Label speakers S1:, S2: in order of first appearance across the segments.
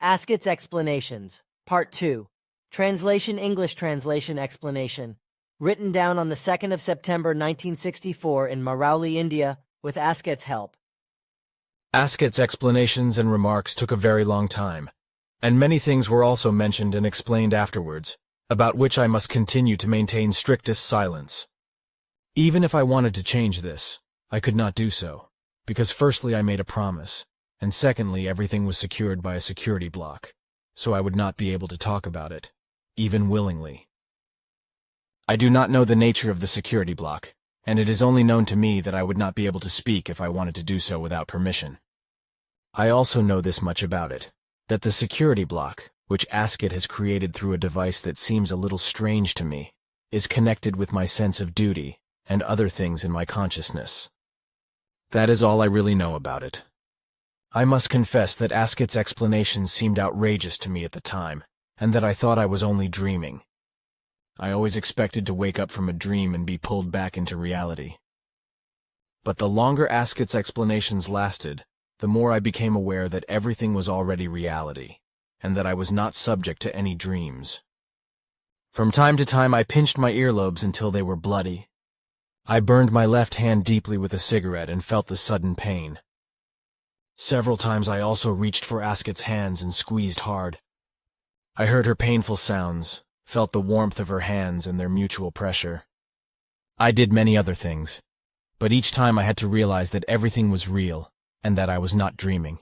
S1: Asket's Explanations, Part 2. Translation English Translation Explanation. Written down on the 2nd of September 1964 in Mahrauli, India, with Asket's help.
S2: Asket's explanations and remarks took a very long time, and many things were also mentioned and explained afterwards, about which I must continue to maintain strictest silence. Even if I wanted to change this, I could not do so, because firstly I made a promise, and secondly everything was secured by a security block, so I would not be able to talk about it, even willingly. I do not know the nature of the security block, and it is only known to me that I would not be able to speak if I wanted to do so without permission. I also know this much about it, that the security block, which Asket has created through a device that seems a little strange to me, is connected with my sense of duty and other things in my consciousness. That is all I really know about it. I must confess that Asket's explanations seemed outrageous to me at the time, and that I thought I was only dreaming. I always expected to wake up from a dream and be pulled back into reality. But the longer Asket's explanations lasted, the more I became aware that everything was already reality, and that I was not subject to any dreams. From time to time I pinched my earlobes until they were bloody. I burned my left hand deeply with a cigarette and felt the sudden pain. Several times I also reached for Asket's hands and squeezed hard. I heard her painful sounds, felt the warmth of her hands and their mutual pressure. I did many other things, but each time I had to realize that everything was real and that I was not dreaming.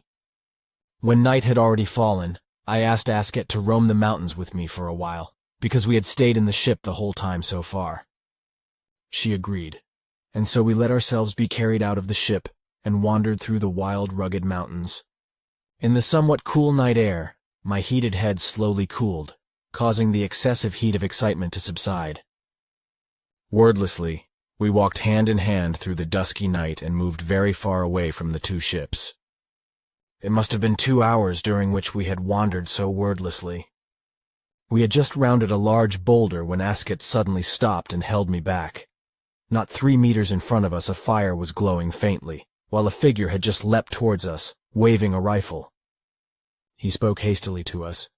S2: When night had already fallen, I asked Asket to roam the mountains with me for a while, because we had stayed in the ship the whole time so far. She agreed, and so we let ourselves be carried out of the ship and wandered through the wild, rugged mountains. In the somewhat cool night air, my heated head slowly cooled, causing the excessive heat of excitement to subside. Wordlessly, we walked hand in hand through the dusky night and moved very far away from the two ships. It must have been 2 hours during which we had wandered so wordlessly. We had just rounded a large boulder when Asket suddenly stopped and held me back. Not 3 meters in front of us a fire was glowing faintly, while a figure had just leapt towards us, waving a rifle. He spoke hastily to us.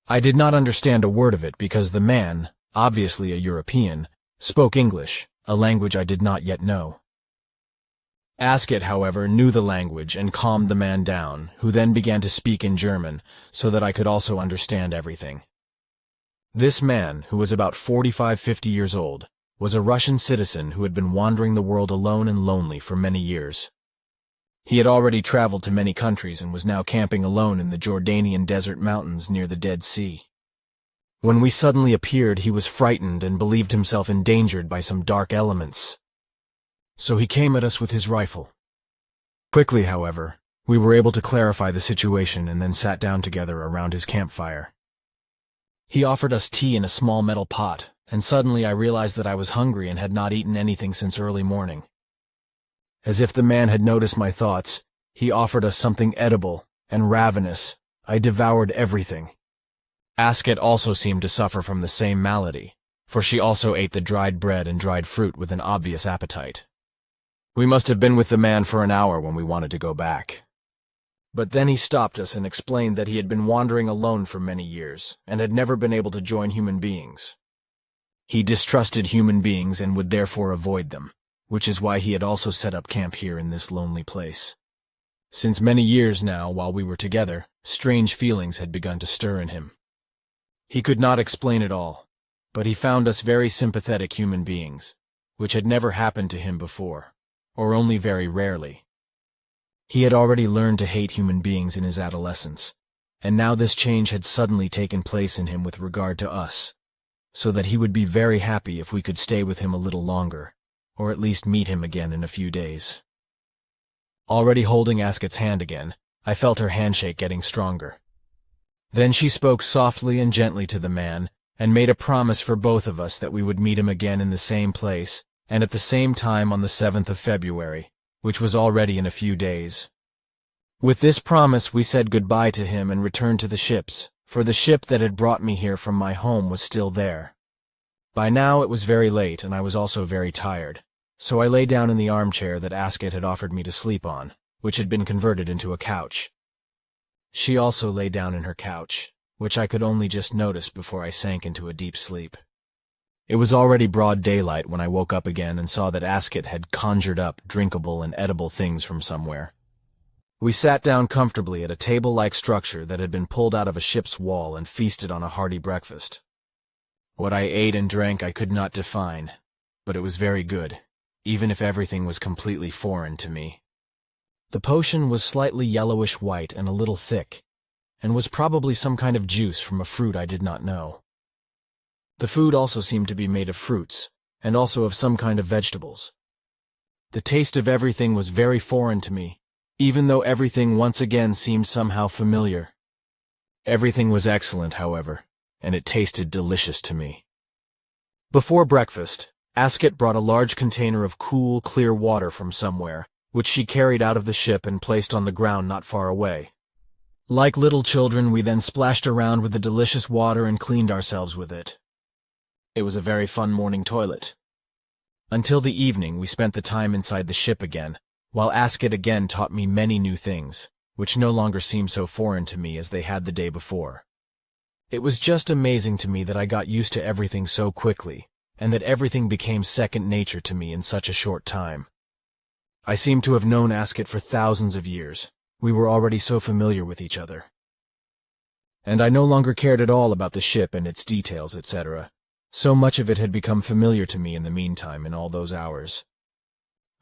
S2: I did not understand a word of it because the man, obviously a European, spoke English, a language I did not yet know. Asket, however, knew the language and calmed the man down, who then began to speak in German, so that I could also understand everything. This man, who was about 45-50 years old, was a Russian citizen who had been wandering the world alone and lonely for many years. He had already traveled to many countries and was now camping alone in the Jordanian desert mountains near the Dead Sea. When we suddenly appeared, he was frightened and believed himself endangered by some dark elements. So he came at us with his rifle. Quickly, however, we were able to clarify the situation and then sat down together around his campfire. He offered us tea in a small metal pot, and suddenly I realized that I was hungry and had not eaten anything since early morning. As if the man had noticed my thoughts, he offered us something edible, and ravenous, I devoured everything. Asket also seemed to suffer from the same malady, for she also ate the dried bread and dried fruit with an obvious appetite. We must have been with the man for an hour when we wanted to go back. But then he stopped us and explained that he had been wandering alone for many years, and had never been able to join human beings. He distrusted human beings and would therefore avoid them, which is why he had also set up camp here in this lonely place. Since many years now, while we were together, strange feelings had begun to stir in him. He could not explain it all, but he found us very sympathetic human beings, which had never happened to him before, or only very rarely. He had already learned to hate human beings in his adolescence, and now this change had suddenly taken place in him with regard to us, so that he would be very happy if we could stay with him a little longer, or at least meet him again in a few days. Already holding Asket's hand again, I felt her handshake getting stronger. Then she spoke softly and gently to the man, and made a promise for both of us that we would meet him again in the same place, and at the same time on the 7th of February, which was already in a few days. With this promise we said goodbye to him and returned to the ships, for the ship that had brought me here from my home was still there. By now it was very late, and I was also very tired, so I lay down in the armchair that Asket had offered me to sleep on, which had been converted into a couch. She also lay down in her couch, which I could only just notice before I sank into a deep sleep. It was already broad daylight when I woke up again and saw that Asket had conjured up drinkable and edible things from somewhere. We sat down comfortably at a table-like structure that had been pulled out of a ship's wall and feasted on a hearty breakfast. What I ate and drank I could not define, but it was very good, even if everything was completely foreign to me. The potion was slightly yellowish-white and a little thick, and was probably some kind of juice from a fruit I did not know. The food also seemed to be made of fruits, and also of some kind of vegetables. The taste of everything was very foreign to me, even though everything once again seemed somehow familiar. Everything was excellent, however, and it tasted delicious to me. Before breakfast, Asket brought a large container of cool, clear water from somewhere, which she carried out of the ship and placed on the ground not far away. Like little children, we then splashed around with the delicious water and cleaned ourselves with it. It was a very fun morning toilet. Until the evening, we spent the time inside the ship again, while Asket again taught me many new things, which no longer seemed so foreign to me as they had the day before. It was just amazing to me that I got used to everything so quickly, and that everything became second nature to me in such a short time. I seemed to have known Asket for thousands of years. We were already so familiar with each other. And I no longer cared at all about the ship and its details, etc. So much of it had become familiar to me in the meantime in all those hours.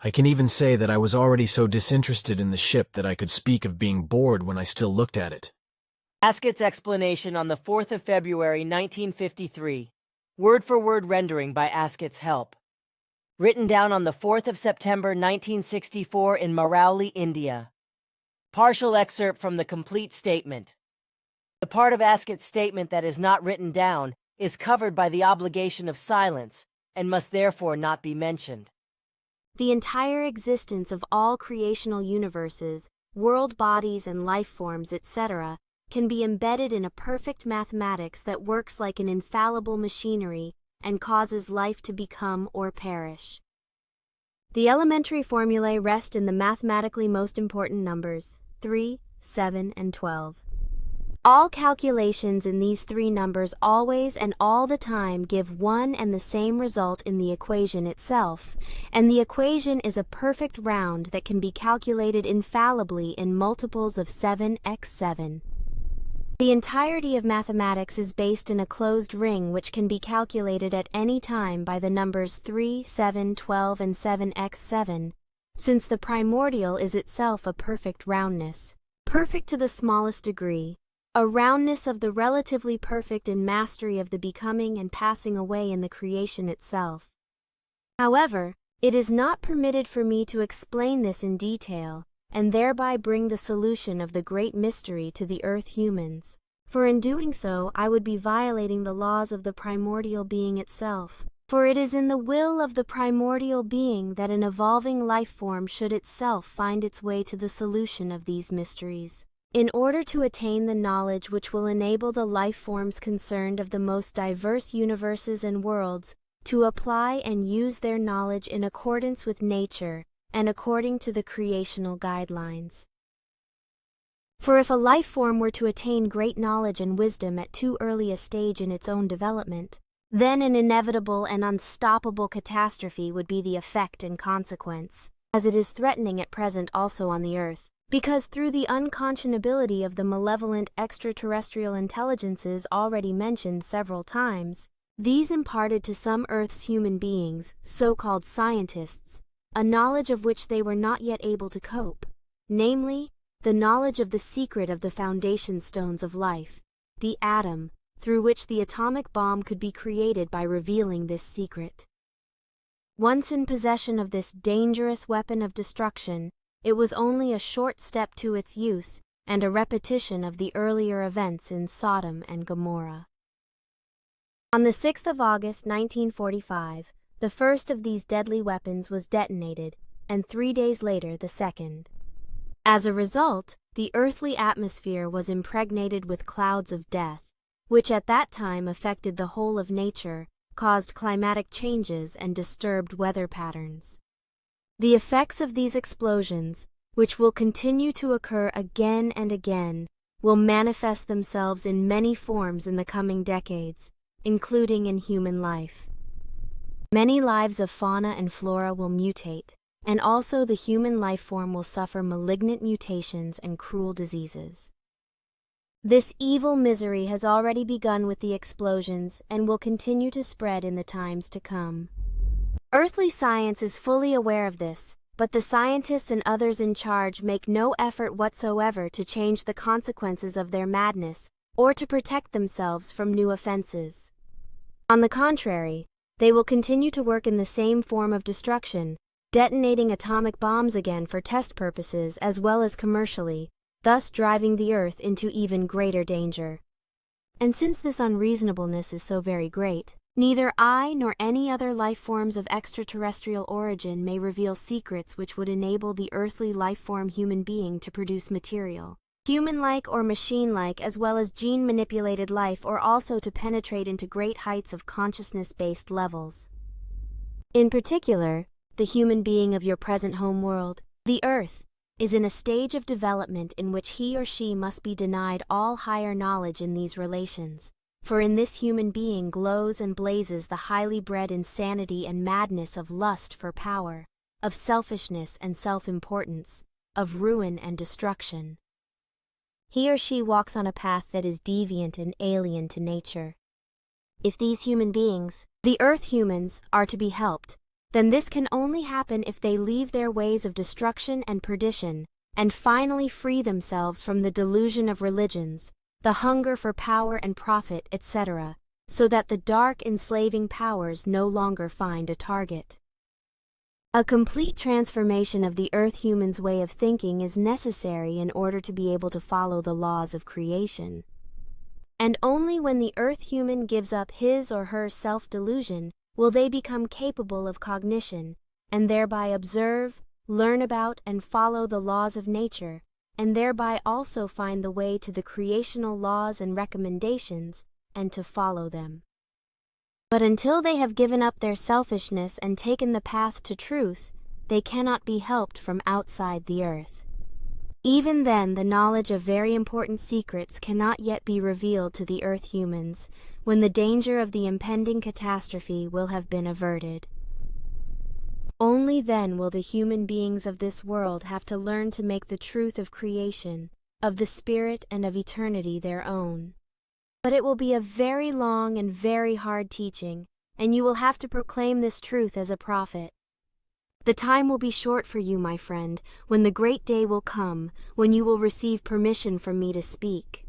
S2: I can even say that I was already so disinterested in the ship that I could speak of being bored when I still looked at it.
S1: Asket's explanation on the 4th of February 1953. Word-for-word rendering by Asket's help. Written down on the 4th of September 1964 in Mahrauli, India. Partial excerpt from the complete statement. The part of Asket's statement that is not written down is covered by the obligation of silence and must therefore not be mentioned.
S3: The entire existence of all creational universes, world bodies and life forms, etc., can be embedded in a perfect mathematics that works like an infallible machinery and causes life to become or perish. The elementary formulae rest in the mathematically most important numbers, 3, 7, and 12. All calculations in these three numbers always and all the time give one and the same result in the equation itself, and the equation is a perfect round that can be calculated infallibly in multiples of 7x7. The entirety of mathematics is based in a closed ring which can be calculated at any time by the numbers 3, 7, 12, and 7x7, since the primordial is itself a perfect roundness, perfect to the smallest degree. A roundness of the relatively perfect in mastery of the becoming and passing away in the creation itself. However, it is not permitted for me to explain this in detail, and thereby bring the solution of the great mystery to the earth humans, for in doing so I would be violating the laws of the primordial being itself, for it is in the will of the primordial being that an evolving life form should itself find its way to the solution of these mysteries. In order to attain the knowledge which will enable the life forms concerned of the most diverse universes and worlds to apply and use their knowledge in accordance with nature and according to the creational guidelines. For if a life form were to attain great knowledge and wisdom at too early a stage in its own development, then an inevitable and unstoppable catastrophe would be the effect and consequence, as it is threatening at present also on the earth. Because through the unconscionability of the malevolent extraterrestrial intelligences already mentioned several times, these imparted to some Earth's human beings, so-called scientists, a knowledge of which they were not yet able to cope, namely, the knowledge of the secret of the foundation stones of life, the atom, through which the atomic bomb could be created by revealing this secret. Once in possession of this dangerous weapon of destruction, it was only a short step to its use and a repetition of the earlier events in Sodom and Gomorrah. On the 6th of August 1945, the first of these deadly weapons was detonated, and 3 days later the second. As a result, the earthly atmosphere was impregnated with clouds of death, which at that time affected the whole of nature, caused climatic changes, and disturbed weather patterns. The effects of these explosions, which will continue to occur again and again, will manifest themselves in many forms in the coming decades, including in human life. Many lives of fauna and flora will mutate, and also the human life form will suffer malignant mutations and cruel diseases. This evil misery has already begun with the explosions and will continue to spread in the times to come. Earthly science is fully aware of this, but the scientists and others in charge make no effort whatsoever to change the consequences of their madness or to protect themselves from new offenses. On the contrary, they will continue to work in the same form of destruction, detonating atomic bombs again for test purposes as well as commercially, thus driving the Earth into even greater danger. And since this unreasonableness is so very great, neither I nor any other life forms of extraterrestrial origin may reveal secrets which would enable the earthly life form human being to produce material, human-like or machine-like, as well as gene-manipulated life, or also to penetrate into great heights of consciousness-based levels. In particular, the human being of your present home world, the Earth, is in a stage of development in which he or she must be denied all higher knowledge in these relations, for in this human being glows and blazes the highly bred insanity and madness of lust for power, of selfishness and self-importance, of ruin and destruction. He or she walks on a path that is deviant and alien to nature. If these human beings, the Earth humans, are to be helped, then this can only happen if they leave their ways of destruction and perdition, and finally free themselves from the delusion of religions, the hunger for power and profit, etc., so that the dark enslaving powers no longer find a target. A complete transformation of the Earth human's way of thinking is necessary in order to be able to follow the laws of creation. And only when the Earth human gives up his or her self-delusion will they become capable of cognition, and thereby observe, learn about, and follow the laws of nature, and thereby also find the way to the creational laws and recommendations, and to follow them. But until they have given up their selfishness and taken the path to truth, they cannot be helped from outside the Earth. Even then, the knowledge of very important secrets cannot yet be revealed to the Earth humans, when the danger of the impending catastrophe will have been averted. Only then will the human beings of this world have to learn to make the truth of creation, of the spirit and of eternity their own. But it will be a very long and very hard teaching, and you will have to proclaim this truth as a prophet. The time will be short for you, my friend, when the great day will come, when you will receive permission from me to speak.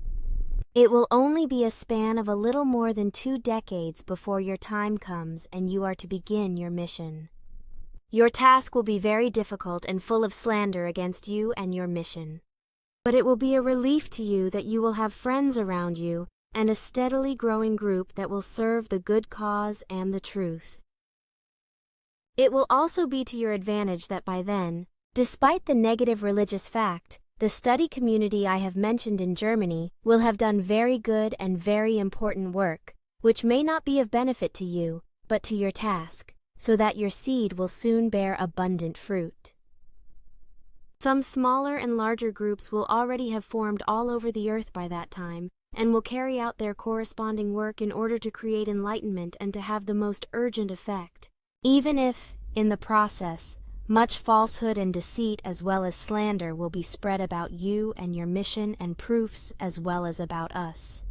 S3: It will only be a span of a little more than 2 decades before your time comes and you are to begin your mission. Your task will be very difficult and full of slander against you and your mission. But it will be a relief to you that you will have friends around you and a steadily growing group that will serve the good cause and the truth. It will also be to your advantage that by then, despite the negative religious fact, the study community I have mentioned in Germany will have done very good and very important work, which may not be of benefit to you, but to your task, so that your seed will soon bear abundant fruit. Some smaller and larger groups will already have formed all over the earth by that time, and will carry out their corresponding work in order to create enlightenment and to have the most urgent effect. Even if, in the process, much falsehood and deceit as well as slander will be spread about you and your mission and proofs as well as about us.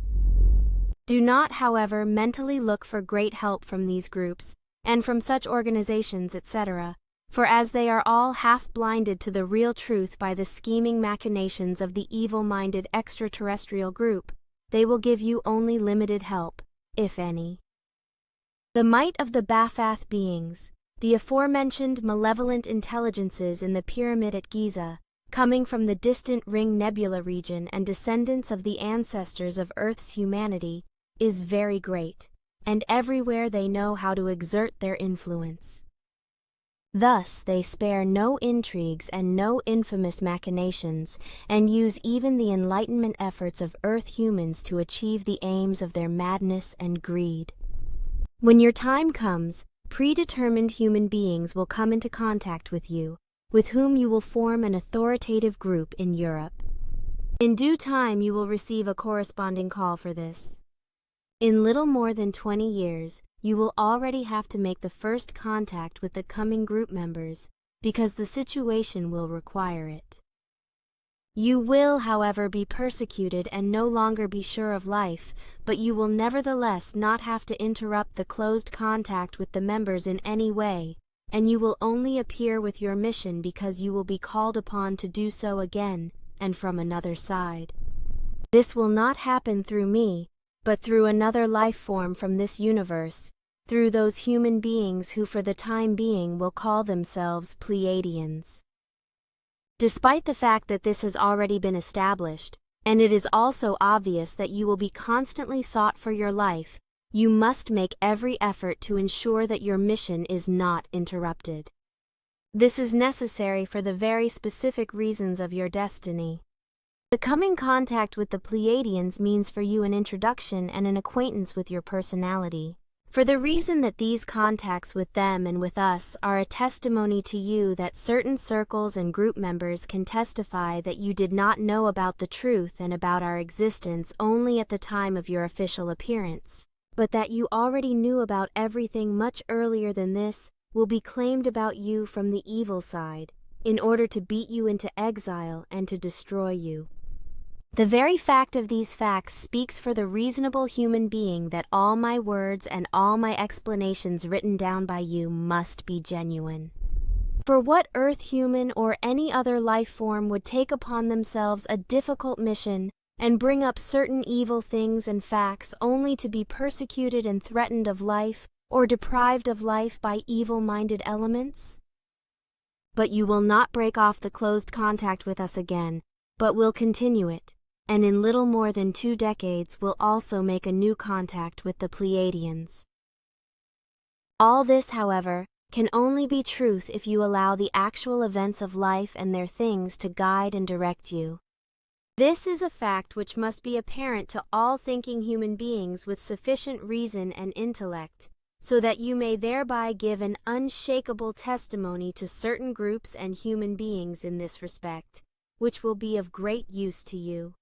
S3: Do not, however, mentally look for great help from these groups, and from such organizations, etc., for as they are all half blinded to the real truth by the scheming machinations of the evil-minded extraterrestrial group, they will give you only limited help, if any. The might of the Ba'ath beings, the aforementioned malevolent intelligences in the pyramid at Giza, coming from the distant Ring Nebula region and descendants of the ancestors of Earth's humanity, is very great, and everywhere they know how to exert their influence. Thus they spare no intrigues and no infamous machinations, and use even the enlightenment efforts of Earth humans to achieve the aims of their madness and greed. When your time comes, predetermined human beings will come into contact with whom you will form an authoritative group in Europe. In due time you will receive a corresponding call for this. In little more than 20 years, you will already have to make the first contact with the coming group members, because the situation will require it. You will, however, be persecuted and no longer be sure of life, but you will nevertheless not have to interrupt the closed contact with the members in any way, and you will only appear with your mission because you will be called upon to do so again, and from another side. This will not happen through me, but through another life form from this universe, through those human beings who for the time being will call themselves Pleiadians. Despite the fact that this has already been established, and it is also obvious that you will be constantly sought for your life, you must make every effort to ensure that your mission is not interrupted. This is necessary for the very specific reasons of your destiny. The coming contact with the Pleiadians means for you an introduction and an acquaintance with your personality. For the reason that these contacts with them and with us are a testimony to you that certain circles and group members can testify that you did not know about the truth and about our existence only at the time of your official appearance, but that you already knew about everything much earlier than this, will be claimed about you from the evil side, in order to beat you into exile and to destroy you. The very fact of these facts speaks for the reasonable human being that all my words and all my explanations written down by you must be genuine. For what earth human or any other life form would take upon themselves a difficult mission and bring up certain evil things and facts only to be persecuted and threatened of life or deprived of life by evil-minded elements? But you will not break off the closed contact with us again, but will continue it, and in little more than 2 decades will also make a new contact with the Pleiadians. All this, however, can only be truth if you allow the actual events of life and their things to guide and direct you. This is a fact which must be apparent to all thinking human beings with sufficient reason and intellect, so that you may thereby give an unshakable testimony to certain groups and human beings in this respect, which will be of great use to you.